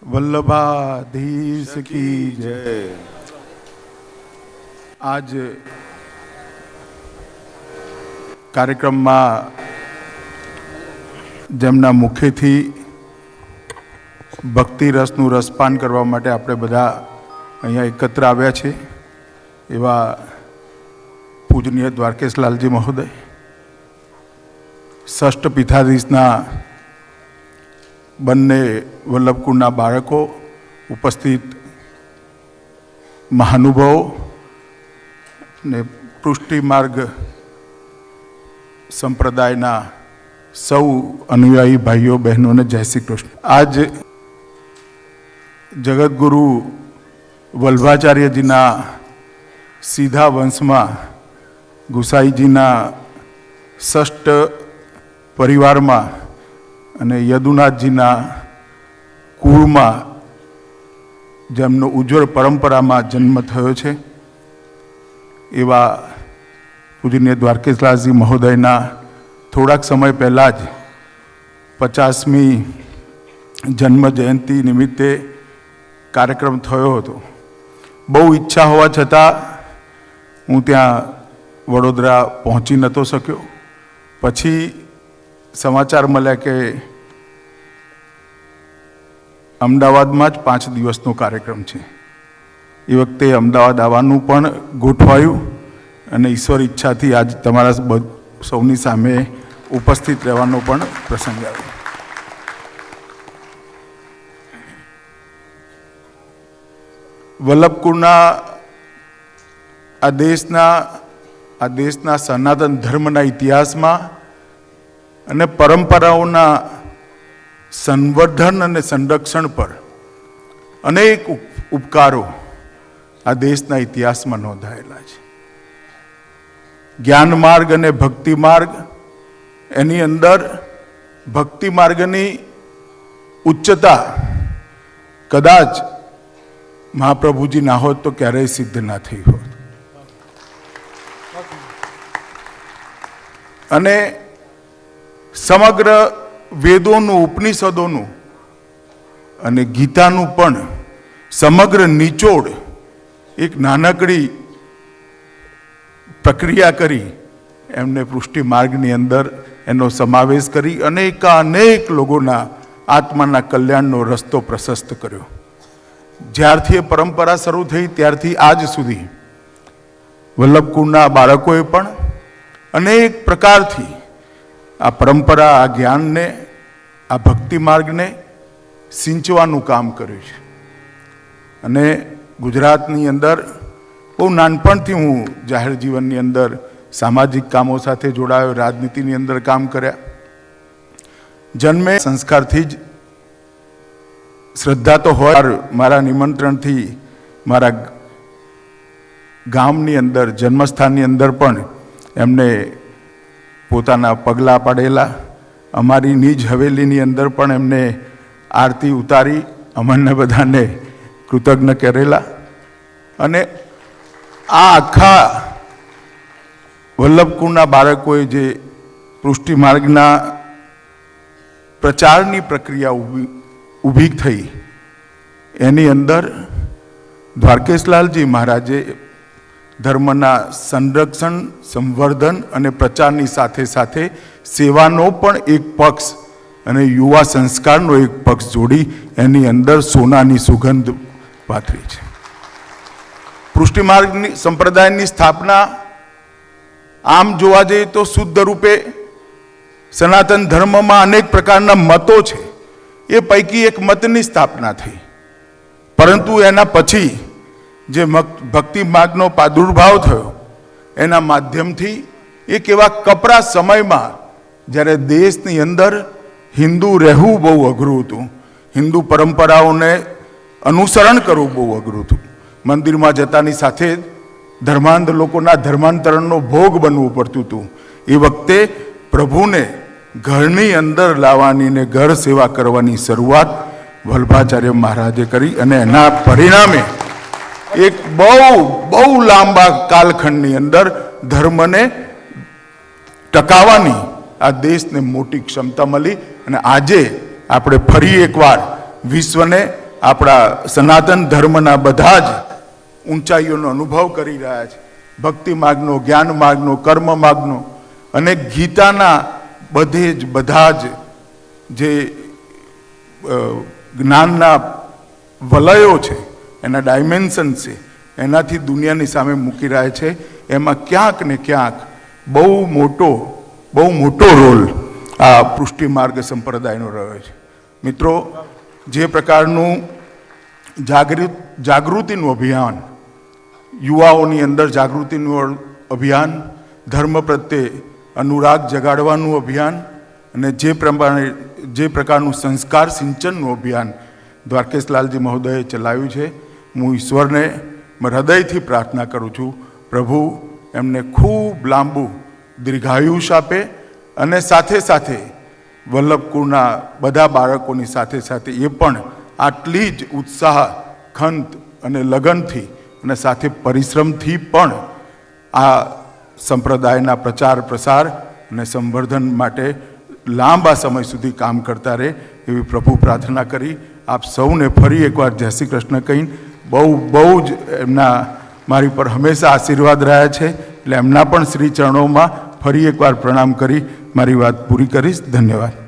वल्लभाधीश की जय। आज कार्यक्रम में जेमना मुखेथी भक्ति रसનું રસપાન કરવા માટે આપણે બધા અહીંયા એકત્ર આવ્યા છે એવા પૂજનીય દ્વારકેશલાલજી મહોદય, ષષ્ઠ પીઠાધીશના બંને વલ્લભકુળના બાળકો, ઉપસ્થિત મહાનુભાવો ને પૃષ્ટિ માર્ગ સંપ્રદાયના સૌ અનુયાયી ભાઈઓ બહેનોને જય શ્રી કૃષ્ણ। આજ જગતગુરુ વલ્ભાચાર્યજીના સીધા વંશમાં ગુસાઈજીના ષષ્ઠ પરિવારમાં અને યદુનાથજીના કુળમાં જેમનો ઉજ્જવળ પરંપરામાં જન્મ થયો છે એવા પૂજનીય દ્વારકેશલાલજી મહોદયના થોડાક સમય પહેલાં જ 50મી જન્મ જયંતિ નિમિત્તે કાર્યક્રમ થયો હતો। બહુ ઈચ્છા હોવા છતાં હું ત્યાં વડોદરા પહોંચી નહોતો શક્યો। પછી સમાચાર મળ્યા કે અમદાવાદમાં જ 5 દિવસનો કાર્યક્રમ છે। એ વખતે અમદાવાદ આવવાનું પણ ગોઠવાયું અને ઈશ્વર ઈચ્છાથી આજ તમારા સૌની સામે ઉપસ્થિત રહેવાનો પણ પ્રસંગ આવ્યો। વલ્લભકુળના આ દેશના સનાતન ધર્મના ઇતિહાસમાં અને પરંપરાઓના સંવર્ધન અને સંરક્ષણ પર અનેક ઉપકારો આ દેશના ઇતિહાસમાં નોંધાયેલા છે। જ્ઞાન માર્ગ અને ભક્તિ માર્ગ, એની અંદર ભક્તિ માર્ગની ઉચ્ચતા કદાચ મહાપ્રભુજી ના હોત તો ક્યારેય સિદ્ધ ના થઈ હોત। અને સમગ્ર વેદોનું, ઉપનિષદોનું અને ગીતાનું પણ સમગ્ર નિચોડ એક નાનકડી પ્રક્રિયા કરી એમને પૃષ્ટિ માર્ગની અંદર એનો સમાવેશ કરી અનેક લોકોના આત્માના કલ્યાણનો રસ્તો પ્રશસ્ત કર્યો। જ્યારથી એ પરંપરા શરૂ થઈ ત્યારથી આજ સુધી વલ્લભકુળના બાળકોએ પણ અનેક પ્રકારથી આ પરંપરા, આ જ્ઞાનને, આ ભક્તિ માર્ગને સિંચવાનું કામ કર્યું છે। અને ગુજરાતની અંદર બહુ નાનપણથી હું જાહેર જીવનની અંદર સામાજિક કામો સાથે જોડાયો, રાજનીતિની અંદર કામ કર્યા। જન્મે સંસ્કારથી જ શ્રદ્ધા તો હોય, મારા નિમંત્રણથી મારા ગામની અંદર, જન્મસ્થાનની અંદર પણ એમને પોતાના પગલાં પાડેલા। અમારી નિજ હવેલીની અંદર પણ એમને આરતી ઉતારી અમને બધાને કૃતજ્ઞ કરેલા। અને આ આખા વલ્લભકુળના બાળકોએ જે પૃષ્ટિ માર્ગના પ્રચારની પ્રક્રિયા ઊભી થઈ એની અંદર દ્વારકેશલાલજી મહારાજે ધર્મના સંરક્ષણ, સંવર્ધન અને પ્રચારની સાથે સાથે સેવાનો પણ એક પક્ષ અને યુવા સંસ્કારનો એક પક્ષ જોડી એની અંદર સોનાની સુગંધ પાથરી છે। પૃષ્ટિ માર્ગની સંપ્રદાયની સ્થાપના આમ જોવા જઈએ તો શુદ્ધ રૂપે સનાતન ધર્મમાં અનેક પ્રકારના મતો છે, એ પૈકી એક મતની સ્થાપના થઈ। પરંતુ એના પછી જે ભક્તિ માર્ગનો પ્રાદુર્ભાવ થયો એના માધ્યમથી એક એવા કપરા સમયમાં જ્યારે દેશની અંદર હિન્દુ રહેવું બહુ અઘરું હતું, હિન્દુ પરંપરાઓને અનુસરણ કરવું બહુ અઘરું હતું, મંદિરમાં જતાની સાથે ધર્માંધ લોકોના ધર્માંતરણનો ભોગ બનવું પડતું હતું। એ વખતે પ્રભુને ઘરની અંદર લાવવાની ને ઘર સેવા કરવાની શરૂઆત વલ્ભાચાર્ય મહારાજે કરી અને એના પરિણામે એક બહુ લાંબા કાલખંડની અંદર ધર્મને ટકાવવાની આ દેશને મોટી ક્ષમતા મળી। અને આજે આપણે ફરી એકવાર વિશ્વને આપણા સનાતન ધર્મના બધા જ ઊંચાઈઓનો અનુભવ કરી રહ્યા છે. ભક્તિ માર્ગનો, જ્ઞાન માર્ગનો, કર્મ માર્ગનો અને ગીતાના બધા જ જે જ્ઞાનના વલયો છે, એના ડાયમેન્શન છે, એનાથી દુનિયાની સામે મૂકી રહ્યા છે. એમાં ક્યાંક ને ક્યાંક બહુ મોટો રોલ આ પુષ્ટિ માર્ગ સંપ્રદાયનો રહ્યો છે. મિત્રો, જે પ્રકારનું જાગૃતિનું અભિયાન, યુવાઓની અંદર જાગૃતિનું અભિયાન, ધર્મ પ્રત્યે અનુરાગ જગાડવાનું અભિયાન અને જે પ્રકારનું સંસ્કાર સિંચનનું અભિયાન દ્વારકેશલાલજી મહોદયે ચલાવ્યું છે, હું ઈશ્વરને હૃદયથી પ્રાર્થના કરું છું, પ્રભુ એમને ખૂબ લાંબુ દીર્ઘાયુષ આપે અને સાથે સાથે વલ્લભકુળના બધા બાળકોની સાથે સાથે એ પણ આટલી જ ઉત્સાહ, ખંત અને લગનથી અને સાથે પરિશ્રમથી પણ આ સંપ્રદાયના પ્રચાર પ્રસાર અને સંવર્ધન માટે લાંબા સમય સુધી કામ કરતા રહે એવી પ્રભુ પ્રાર્થના કરી આપ સૌને ફરી એકવાર જય શ્રી કૃષ્ણ કહીને બહુ જ એમના મારી પર હંમેશા આશીર્વાદ રહ્યા છે, એટલે એમના પણ શ્રી ચરણોમાં ફરી એકવાર પ્રણામ કરી મારી વાત પૂરી કરીશ. ધન્યવાદ.